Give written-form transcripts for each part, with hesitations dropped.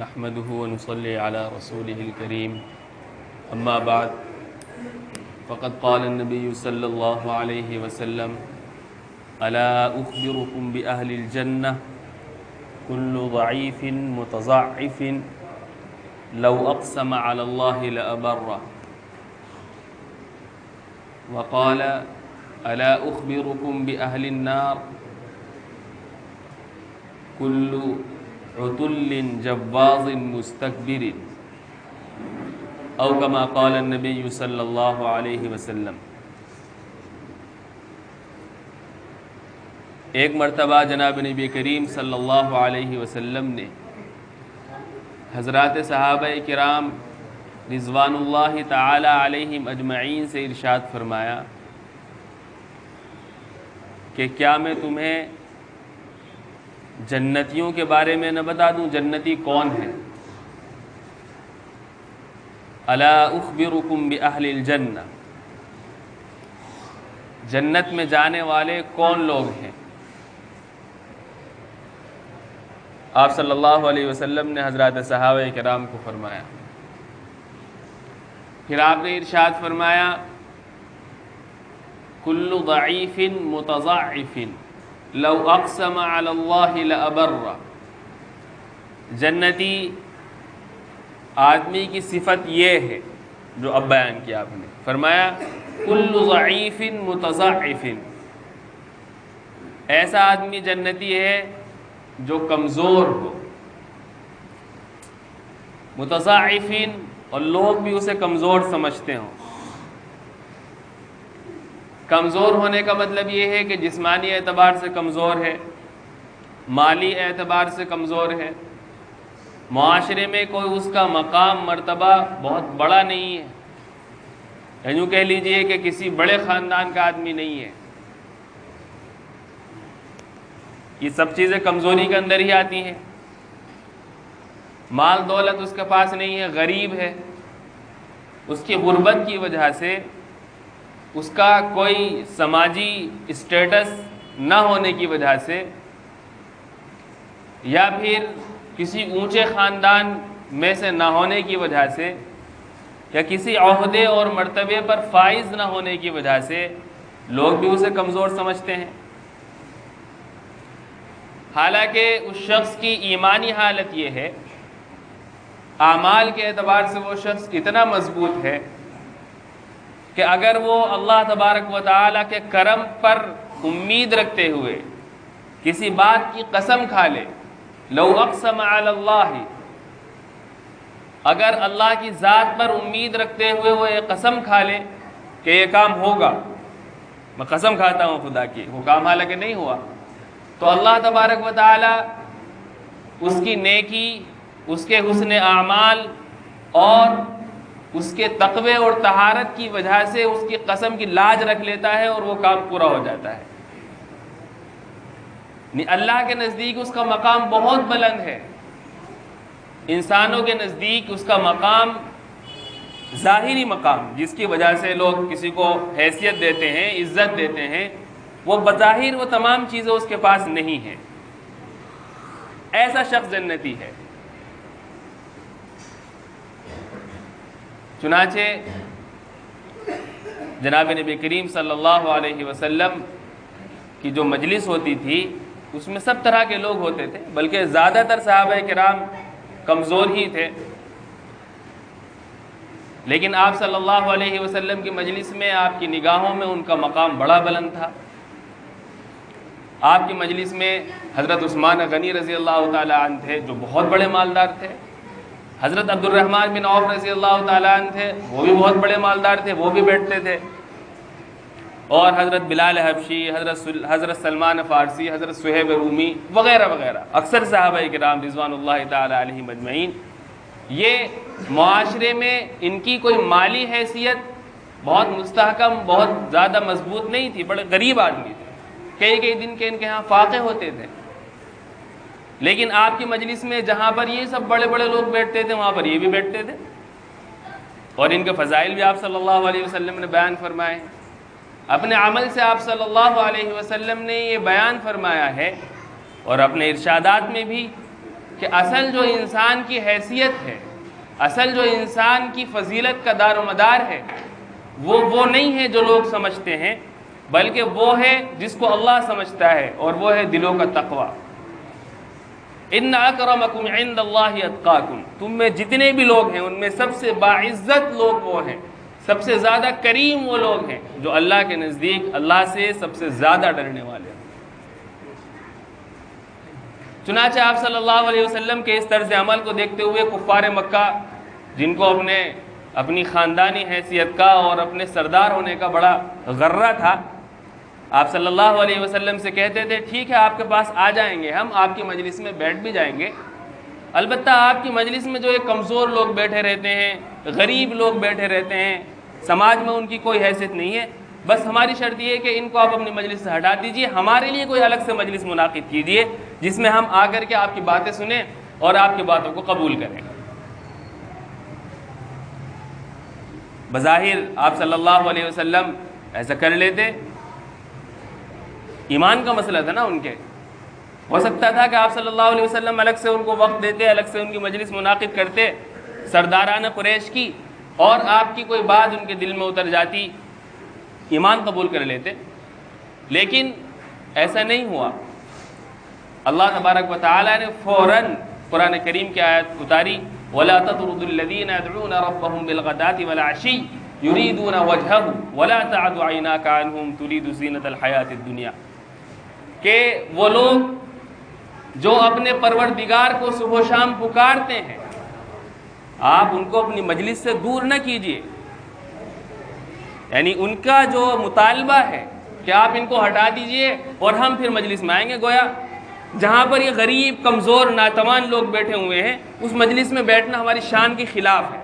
نحمده ونصلي على رسوله الكريم أما بعد فقد قال النبي صلى الله عليه وسلم ألا أخبركم بأهل الجنة كل ضعيف متضعف لو أقسم على الله لأبره وقال ألا أخبركم بأهل النار كل عتل جواظ مستكبر او كما قال النبي صلی اللہ علیہ وسلم۔ ایک مرتبہ جناب نبی کریم صلی اللہ علیہ وسلم نے حضرات صحابہ کرام رضوان اللہ تعالی علیہم اجمعین سے ارشاد فرمایا کہ کیا میں تمہیں جنتیوں کے بارے میں نہ بتا دوں جنتی کون ہے؟ الا اخبرکم باہل الجنہ، جنت میں جانے والے کون لوگ ہیں؟ آپ صلی اللہ علیہ وسلم نے حضرات صحابہ کرام کو فرمایا، پھر آپ نے ارشاد فرمایا کل ضعیف متضعف لو اقسم علی اللہ لأبر، جنتی آدمی کی صفت یہ ہے جو اب بیان کیا آپ نے، فرمایا کل ضعیف متضعف، ایسا آدمی جنتی ہے جو کمزور ہو، متضعفین اور لوگ بھی اسے کمزور سمجھتے ہوں۔ کمزور ہونے کا مطلب یہ ہے کہ جسمانی اعتبار سے کمزور ہے، مالی اعتبار سے کمزور ہے، معاشرے میں کوئی اس کا مقام مرتبہ بہت بڑا نہیں ہے، یوں کہہ لیجئے کہ کسی بڑے خاندان کا آدمی نہیں ہے۔ یہ سب چیزیں کمزوری کے اندر ہی آتی ہیں۔ مال دولت اس کے پاس نہیں ہے، غریب ہے، اس کی غربت کی وجہ سے، اس کا کوئی سماجی اسٹیٹس نہ ہونے کی وجہ سے، یا پھر کسی اونچے خاندان میں سے نہ ہونے کی وجہ سے، یا کسی عہدے اور مرتبے پر فائز نہ ہونے کی وجہ سے لوگ بھی اسے کمزور سمجھتے ہیں۔ حالانکہ اس شخص کی ایمانی حالت یہ ہے، اعمال کے اعتبار سے وہ شخص اتنا مضبوط ہے کہ اگر وہ اللہ تبارک و تعالیٰ کے کرم پر امید رکھتے ہوئے کسی بات کی قسم کھا لے، لو اقسم علی اللہ، اگر اللہ کی ذات پر امید رکھتے ہوئے وہ یہ قسم کھا لے کہ یہ کام ہوگا، میں قسم کھاتا ہوں خدا کی، وہ کام حالانکہ نہیں ہوا، تو اللہ تبارک و تعالیٰ اس کی نیکی، اس کے حسن اعمال اور اس کے تقوی اور طہارت کی وجہ سے اس کی قسم کی لاج رکھ لیتا ہے اور وہ کام پورا ہو جاتا ہے۔ اللہ کے نزدیک اس کا مقام بہت بلند ہے، انسانوں کے نزدیک اس کا مقام ظاہری مقام، جس کی وجہ سے لوگ کسی کو حیثیت دیتے ہیں، عزت دیتے ہیں، وہ بظاہر وہ تمام چیزیں اس کے پاس نہیں ہیں۔ ایسا شخص جنتی ہے۔ چنانچہ جناب نبی کریم صلی اللہ علیہ وسلم کی جو مجلس ہوتی تھی اس میں سب طرح کے لوگ ہوتے تھے، بلکہ زیادہ تر صحابہ کرام کمزور ہی تھے، لیکن آپ صلی اللہ علیہ وسلم کی مجلس میں آپ کی نگاہوں میں ان کا مقام بڑا بلند تھا۔ آپ کی مجلس میں حضرت عثمان غنی رضی اللہ تعالیٰ عنہ تھے جو بہت بڑے مالدار تھے، حضرت عبد الرحمن بن عوف رضی اللہ تعالیٰ عنہ تھے، وہ بھی بہت بڑے مالدار تھے، وہ بھی بیٹھتے تھے، اور حضرت بلال حبشی، حضرت سلمان فارسی، حضرت صہیب رومی وغیرہ وغیرہ، اکثر صحابہ کرام رضوان اللہ تعالیٰ علیہم اجمعین، یہ معاشرے میں ان کی کوئی مالی حیثیت بہت مستحکم، بہت زیادہ مضبوط نہیں تھی، بڑے غریب آدمی تھے، کئی دن کے ان کے ہاں فاقے ہوتے تھے، لیکن آپ کی مجلس میں جہاں پر یہ سب بڑے بڑے لوگ بیٹھتے تھے وہاں پر یہ بھی بیٹھتے تھے، اور ان کے فضائل بھی آپ صلی اللہ علیہ وسلم نے بیان فرمائے ہیں۔ اپنے عمل سے آپ صلی اللہ علیہ وسلم نے یہ بیان فرمایا ہے اور اپنے ارشادات میں بھی کہ اصل جو انسان کی حیثیت ہے، اصل جو انسان کی فضیلت کا دار و مدار ہے، وہ نہیں ہے جو لوگ سمجھتے ہیں، بلکہ وہ ہے جس کو اللہ سمجھتا ہے، اور وہ ہے دلوں کا تقوی۔ ان اکرمکم عند اللہ اتقاکم، تم میں جتنے بھی لوگ ہیں ان میں سب سے باعزت لوگ وہ ہیں، سب سے زیادہ کریم وہ لوگ ہیں جو اللہ کے نزدیک اللہ سے سب سے زیادہ ڈرنے والے ہیں۔ چنانچہ آپ صلی اللہ علیہ وسلم کے اس طرز عمل کو دیکھتے ہوئے کفار مکہ، جن کو اپنی خاندانی حیثیت کا اور اپنے سردار ہونے کا بڑا غرہ تھا، آپ صلی اللہ علیہ وسلم سے کہتے تھے ٹھیک ہے آپ کے پاس آ جائیں گے، ہم آپ کی مجلس میں بیٹھ بھی جائیں گے، البتہ آپ کی مجلس میں جو ایک کمزور لوگ بیٹھے رہتے ہیں، غریب لوگ بیٹھے رہتے ہیں، سماج میں ان کی کوئی حیثیت نہیں ہے، بس ہماری شرط یہ ہے کہ ان کو آپ اپنی مجلس سے ہٹا دیجئے، ہمارے لیے کوئی الگ سے مجلس منعقد کیجئے جس میں ہم آ کر کے آپ کی باتیں سنیں اور آپ کی باتوں کو قبول کریں۔ بظاہر آپ صلی اللہ علیہ وسلم ایسا کر لیتے، ایمان کا مسئلہ تھا نا ان کے، ہو سکتا تھا کہ آپ صلی اللہ علیہ وسلم الگ سے ان کو وقت دیتے، الگ سے ان کی مجلس منعقد کرتے سردارانہ قریش کی، اور آپ کی کوئی بات ان کے دل میں اتر جاتی، ایمان قبول کر لیتے، لیکن ایسا نہیں ہوا۔ اللہ تبارک و تعالیٰ نے فوراً قرآن کریم کی آیت اتاری، وَلَا تَطْرُدُوا الَّذِينَ يَدْعُونَ رَبَّهُمْ بِالْغَدَاةِ وَالْعَشِيِّ يُرِيدُونَ وَجْهَهُ وَلَا تَعْدُ عَيْنَاكَ عَنْهُمْ تُرِيدُ زِينَةَ الْحَيَاةِ الدُّنْيَا، کہ وہ لوگ جو اپنے پروردگار کو صبح و شام پکارتے ہیں، آپ ان کو اپنی مجلس سے دور نہ کیجیے، یعنی ان کا جو مطالبہ ہے کہ آپ ان کو ہٹا دیجئے اور ہم پھر مجلس میں آئیں گے، گویا جہاں پر یہ غریب کمزور ناتوان لوگ بیٹھے ہوئے ہیں اس مجلس میں بیٹھنا ہماری شان کے خلاف ہے۔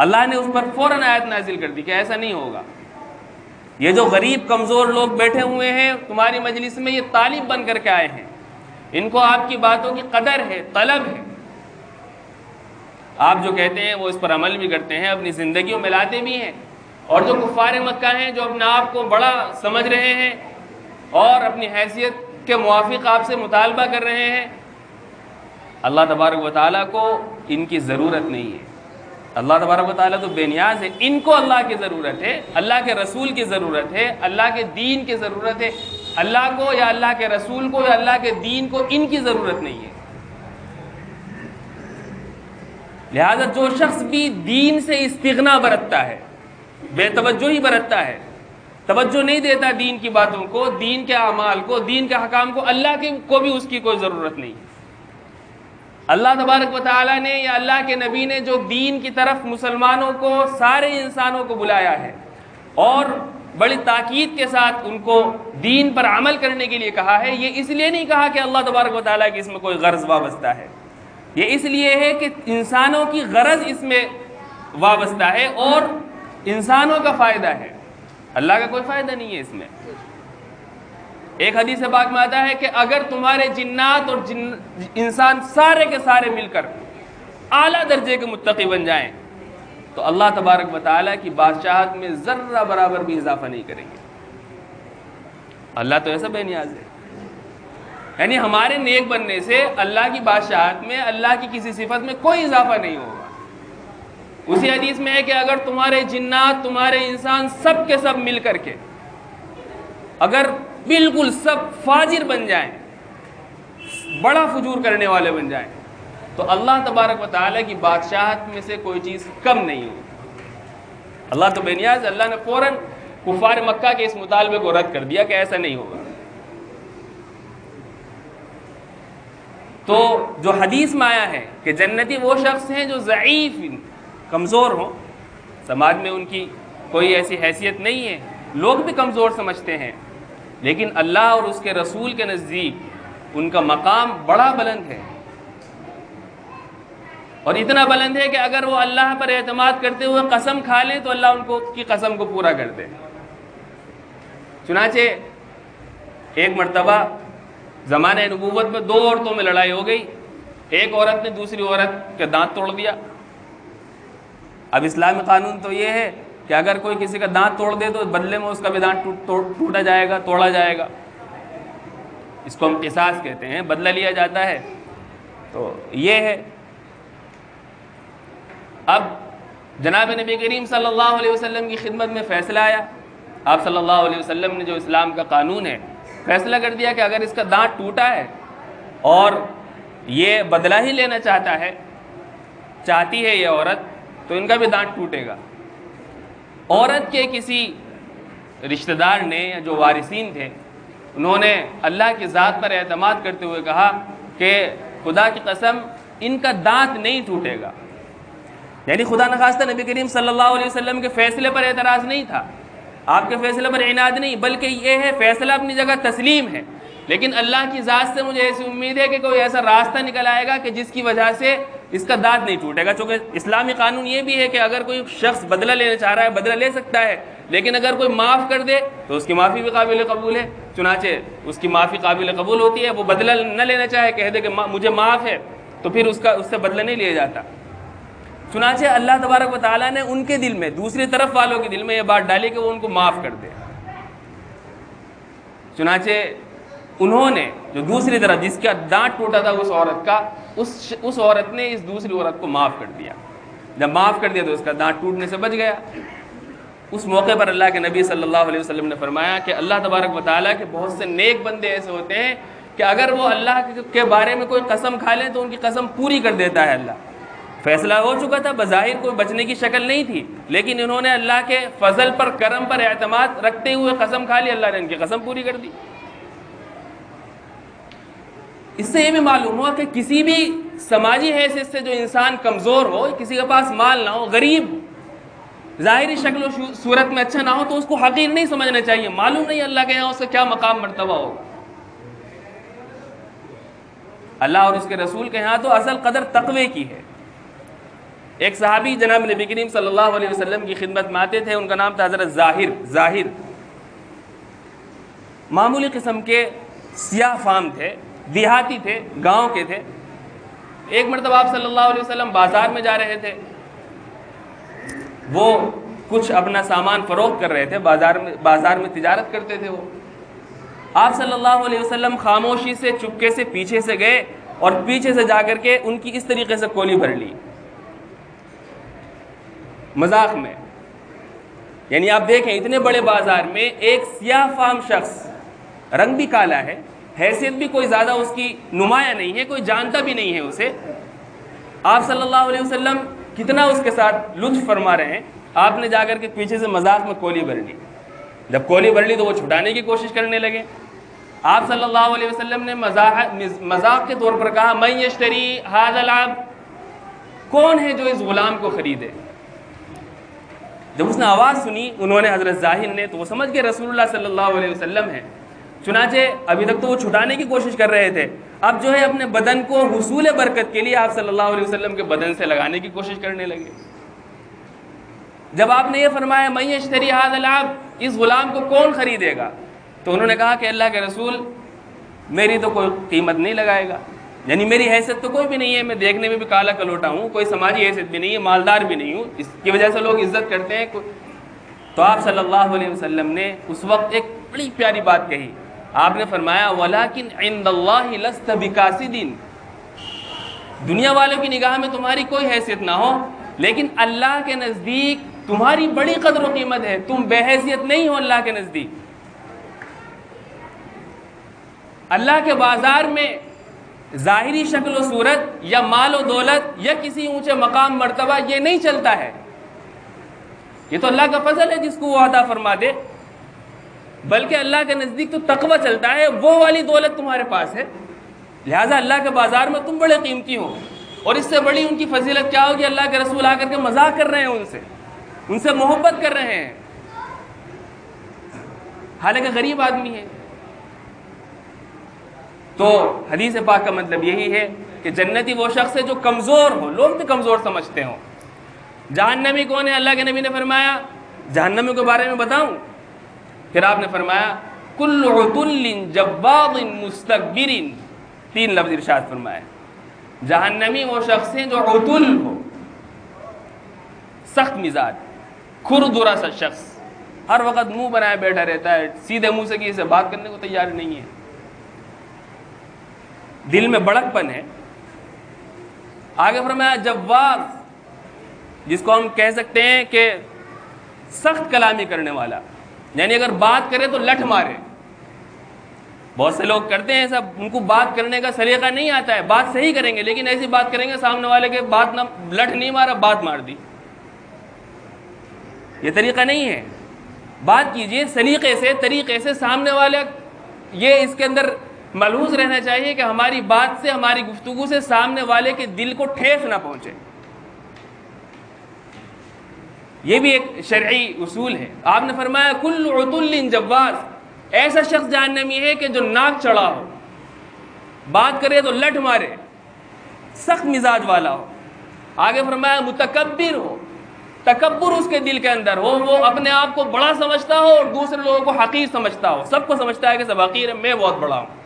اللہ نے اس پر فوراً آیت نازل کر دی کہ ایسا نہیں ہوگا، یہ جو غریب کمزور لوگ بیٹھے ہوئے ہیں تمہاری مجلس میں، یہ طالب بن کر کے آئے ہیں، ان کو آپ کی باتوں کی قدر ہے، طلب ہے، آپ جو کہتے ہیں وہ اس پر عمل بھی کرتے ہیں، اپنی زندگیوں میں لاتے بھی ہیں، اور جو کفار مکہ ہیں جو اپنے آپ کو بڑا سمجھ رہے ہیں اور اپنی حیثیت کے موافق آپ سے مطالبہ کر رہے ہیں، اللہ تبارک و تعالیٰ کو ان کی ضرورت نہیں ہے۔ اللہ تبارک و تعالیٰ تو بے نیاز ہے، ان کو اللہ کی ضرورت ہے، اللہ کے رسول کی ضرورت ہے، اللہ کے دین کی ضرورت ہے، اللہ کو یا اللہ کے رسول کو یا اللہ کے دین کو ان کی ضرورت نہیں ہے۔ لہذا جو شخص بھی دین سے استغنا برتتا ہے، بے توجہی برتتا ہے، توجہ نہیں دیتا دین کی باتوں کو، دین کے اعمال کو، دین کے حکام کو، اللہ کو بھی اس کی کوئی ضرورت نہیں۔ اللہ تبارک و تعالیٰ نے یا اللہ کے نبی نے جو دین کی طرف مسلمانوں کو، سارے انسانوں کو بلایا ہے اور بڑی تاکید کے ساتھ ان کو دین پر عمل کرنے کے لیے کہا ہے، یہ اس لیے نہیں کہا کہ اللہ تبارک و تعالیٰ کی اس میں کوئی غرض وابستہ ہے، یہ اس لیے ہے کہ انسانوں کی غرض اس میں وابستہ ہے اور انسانوں کا فائدہ ہے، اللہ کا کوئی فائدہ نہیں ہے اس میں۔ ایک حدیث پاک میں آتا ہے کہ اگر تمہارے جنات اور انسان سارے کے سارے مل کر اعلیٰ درجے کے متقی بن جائیں تو اللہ تبارک و تعالیٰ کی بادشاہت میں ذرہ برابر بھی اضافہ نہیں کریں گے۔ اللہ تو ایسا بے نیاز ہے، یعنی ہمارے نیک بننے سے اللہ کی بادشاہت میں، اللہ کی کسی صفت میں کوئی اضافہ نہیں ہوگا۔ اسی حدیث میں ہے کہ اگر تمہارے جنات، تمہارے انسان سب کے سب مل کر کے اگر بالکل سب فاجر بن جائیں، بڑا فجور کرنے والے بن جائیں، تو اللہ تبارک و تعالیٰ کی بادشاہت میں سے کوئی چیز کم نہیں ہوگی۔ اللہ تو بے نیاز، اللہ نے فوراً کفار مکہ کے اس مطالبے کو رد کر دیا کہ ایسا نہیں ہوگا۔ تو جو حدیث میں آیا ہے کہ جنتی وہ شخص ہیں جو ضعیف، کمزور ہوں، سماج میں ان کی کوئی ایسی حیثیت نہیں ہے، لوگ بھی کمزور سمجھتے ہیں، لیکن اللہ اور اس کے رسول کے نزدیک ان کا مقام بڑا بلند ہے، اور اتنا بلند ہے کہ اگر وہ اللہ پر اعتماد کرتے ہوئے قسم کھا لیں تو اللہ ان کو کی قسم کو پورا کر دے۔ چنانچہ ایک مرتبہ زمانہ نبوت میں دو عورتوں میں لڑائی ہو گئی، ایک عورت نے دوسری عورت کے دانت توڑ دیا۔ اب اسلامی قانون تو یہ ہے کہ اگر کوئی کسی کا دانت توڑ دے تو بدلے میں اس کا بھی دانت ٹوٹا جائے گا، توڑا جائے گا۔ اس کو ہم قصاص کہتے ہیں، بدلہ لیا جاتا ہے. تو یہ ہے. اب جناب نبی کریم صلی اللہ علیہ وسلم کی خدمت میں فیصلہ آیا. آپ صلی اللہ علیہ وسلم نے جو اسلام کا قانون ہے فیصلہ کر دیا کہ اگر اس کا دانت ٹوٹا ہے اور یہ بدلہ ہی لینا چاہتی ہے یہ عورت، تو ان کا بھی دانت ٹوٹے گا. عورت کے کسی رشتہ دار نے یا جو وارثین تھے انہوں نے اللہ کی ذات پر اعتماد کرتے ہوئے کہا کہ خدا کی قسم ان کا دانت نہیں ٹوٹے گا. یعنی خدا نخواستہ نبی کریم صلی اللہ علیہ وسلم کے فیصلے پر اعتراض نہیں تھا، آپ کے فیصلے پر عناد نہیں، بلکہ یہ ہے فیصلہ اپنی جگہ تسلیم ہے، لیکن اللہ کی ذات سے مجھے ایسی امید ہے کہ کوئی ایسا راستہ نکل آئے گا کہ جس کی وجہ سے اس کا دانت نہیں ٹوٹے گا. چونکہ اسلامی قانون یہ بھی ہے کہ اگر کوئی شخص بدلہ لینا چاہ رہا ہے بدلہ لے سکتا ہے، لیکن اگر کوئی معاف کر دے تو اس کی معافی بھی قابل قبول ہے. چنانچہ اس کی معافی قابل قبول ہوتی ہے. وہ بدلہ نہ لینا چاہے، کہہ دے کہ مجھے معاف ہے، تو پھر اس سے بدلہ نہیں لیا جاتا. چنانچہ اللہ تبارک و تعالیٰ نے ان کے دل میں، دوسری طرف والوں کے دل میں یہ بات ڈالی کہ وہ ان کو معاف کر دے. چنانچہ انہوں نے جو دوسری طرف جس کا دانت ٹوٹا تھا اس عورت کا، اس عورت نے اس دوسری عورت کو معاف کر دیا. جب معاف کر دیا تو اس کا دانت ٹوٹنے سے بچ گیا. اس موقع پر اللہ کے نبی صلی اللہ علیہ وسلم نے فرمایا کہ اللہ تبارک و تعالیٰ کے بہت سے نیک بندے ایسے ہوتے ہیں کہ اگر وہ اللہ کے بارے میں کوئی قسم کھا لیں تو ان کی قسم پوری کر دیتا ہے اللہ. فیصلہ ہو چکا تھا، بظاہر کوئی بچنے کی شکل نہیں تھی، لیکن انہوں نے اللہ کے فضل پر، کرم پر اعتماد رکھتے ہوئے قسم کھا لی، اللہ نے ان کی قسم پوری کر دی. اس سے یہ بھی معلوم ہوا کہ کسی بھی سماجی حیثیت سے جو انسان کمزور ہو، کسی کے پاس مال نہ ہو، غریب، ظاہری شکل و صورت میں اچھا نہ ہو، تو اس کو حقیر نہیں سمجھنا چاہیے. معلوم نہیں اللہ کے یہاں اس کا کیا مقام مرتبہ ہوگا. اللہ اور اس کے رسول کے یہاں تو اصل قدر تقوی کی ہے. ایک صحابی جناب نبی کریم صلی اللہ علیہ وسلم کی خدمت میں آتے تھے، ان کا نام تھا حضرت ظاہر. معمولی قسم کے سیاہ فام تھے، دیہاتی تھے، گاؤں کے تھے. ایک مرتبہ آپ صلی اللہ علیہ وسلم بازار میں جا رہے تھے، وہ کچھ اپنا سامان فروخت کر رہے تھے، بازار میں تجارت کرتے تھے. وہ آپ صلی اللہ علیہ وسلم خاموشی سے چپکے سے پیچھے سے گئے اور پیچھے سے جا کر کے ان کی اس طریقے سے کولی بھر لی، مذاق میں. یعنی آپ دیکھیں اتنے بڑے بازار میں ایک سیاہ فام شخص، رنگ بھی کالا ہے، حیثیت بھی کوئی زیادہ اس کی نمایاں نہیں ہے، کوئی جانتا بھی نہیں ہے اسے. آپ صلی اللہ علیہ وسلم کتنا اس کے ساتھ لطف فرما رہے ہیں. آپ نے جا کر کے پیچھے سے مذاق میں کولی بھر لی. جب کولی بھر لی تو وہ چھٹانے کی کوشش کرنے لگے. آپ صلی اللہ علیہ وسلم نے مذاق کے طور پر کہا، من یشتری ھذا العبد، کون ہے جو اس غلام کو خریدے. جب اس نے آواز سنی انہوں نے، حضرت ظاہر نے، تو وہ سمجھ کے رسول اللہ صلی اللہ علیہ وسلم ہے. چنانچہ ابھی تک تو وہ چھٹانے کی کوشش کر رہے تھے، اب جو ہے اپنے بدن کو حصول برکت کے لیے آپ صلی اللہ علیہ وسلم کے بدن سے لگانے کی کوشش کرنے لگے. جب آپ نے یہ فرمایا من یشتری ھذا العبد، اس غلام کو کون خریدے گا، تو انہوں نے کہا کہ اللہ کے رسول میری تو کوئی قیمت نہیں لگائے گا. یعنی میری حیثیت تو کوئی بھی نہیں ہے، میں دیکھنے میں بھی کالا کلوٹا ہوں، کوئی سماجی حیثیت بھی نہیں ہے، مالدار بھی نہیں ہوں، اس کی وجہ سے لوگ عزت کرتے ہیں. تو آپ صلی اللہ علیہ وسلم نے اس وقت ایک بڑی پیاری بات کہی. آپ نے فرمایا وَلَكِنْ عِنْدَ اللَّهِ لَسْتَ بِكَاسِدٍ، دنیا والوں کی نگاہ میں تمہاری کوئی حیثیت نہ ہو، لیکن اللہ کے نزدیک تمہاری بڑی قدر و قیمت ہے، تم بے حیثیت نہیں ہو اللہ کے نزدیک. اللہ کے بازار میں ظاہری شکل و صورت یا مال و دولت یا کسی اونچے مقام مرتبہ یہ نہیں چلتا ہے. یہ تو اللہ کا فضل ہے جس کو وہ عطا فرما دے، بلکہ اللہ کے نزدیک تو تقوی چلتا ہے. وہ والی دولت تمہارے پاس ہے، لہٰذا اللہ کے بازار میں تم بڑے قیمتی ہو. اور اس سے بڑی ان کی فضیلت کیا ہوگی، اللہ کے رسول آ کر کے مذاق کر رہے ہیں، ان سے محبت کر رہے ہیں، حالانکہ غریب آدمی ہے. تو حدیث پاک کا مطلب یہی ہے کہ جنتی وہ شخص ہے جو کمزور ہو، لوگ بھی کمزور سمجھتے ہوں. جہنمی کون ہے، اللہ کے نبی نے فرمایا جہنمی کے بارے میں بتاؤں. پھر آپ نے فرمایا کل عتل جباد مستکبر، 3 لفظ ارشاد فرمایا. جہنمی وہ شخص ہیں جو عتل ہو، سخت مزاج، کھردرا سا شخص، ہر وقت منہ بنائے بیٹھا رہتا ہے، سیدھے منہ سے کسی سے بات کرنے کو تیار نہیں ہے. دل میں بڑک پن ہے. آگے فرمایا جواز، جس کو ہم کہہ سکتے ہیں کہ سخت کلامی کرنے والا، یعنی اگر بات کرے تو لٹ مارے. بہت سے لوگ کرتے ہیں ایسا، ان کو بات کرنے کا سلیقہ نہیں آتا ہے، بات صحیح کریں گے لیکن ایسی بات کریں گے سامنے والے کے بات نہ لٹ نہیں مارا، بات مار دی. یہ طریقہ نہیں ہے. بات کیجئے سلیقے سے، طریقے سے. سامنے والے یہ اس کے اندر ملحوظ رہنا چاہیے کہ ہماری بات سے، ہماری گفتگو سے سامنے والے کے دل کو ٹھیس نہ پہنچے. یہ بھی ایک شرعی اصول ہے. آپ نے فرمایا کل عتل جواز، ایسا شخص جہنمی ہے کہ جو ناک چڑھا ہو، بات کرے تو لٹ مارے، سخت مزاج والا ہو. آگے فرمایا متکبر ہو، تکبر اس کے دل کے اندر ہو، وہ اپنے آپ کو بڑا سمجھتا ہو اور دوسرے لوگوں کو حقیر سمجھتا ہو، سب کو سمجھتا ہے کہ سب حقیر ہے، میں بہت بڑا ہوں.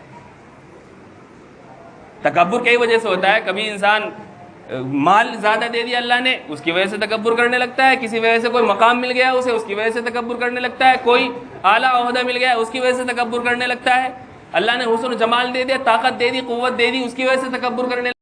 تکبر کئی وجہ سے ہوتا ہے. کبھی انسان مال زیادہ دے دیا اللہ نے، اس کی وجہ سے تکبر کرنے لگتا ہے. کسی وجہ سے کوئی مقام مل گیا اسے، اس کی وجہ سے تکبر کرنے لگتا ہے. کوئی اعلیٰ عہدہ مل گیا، اس کی وجہ سے تکبر کرنے لگتا ہے. اللہ نے حسن و جمال دے دیا، طاقت دے دی، قوت دے دی، اس کی وجہ سے تکبر کرنے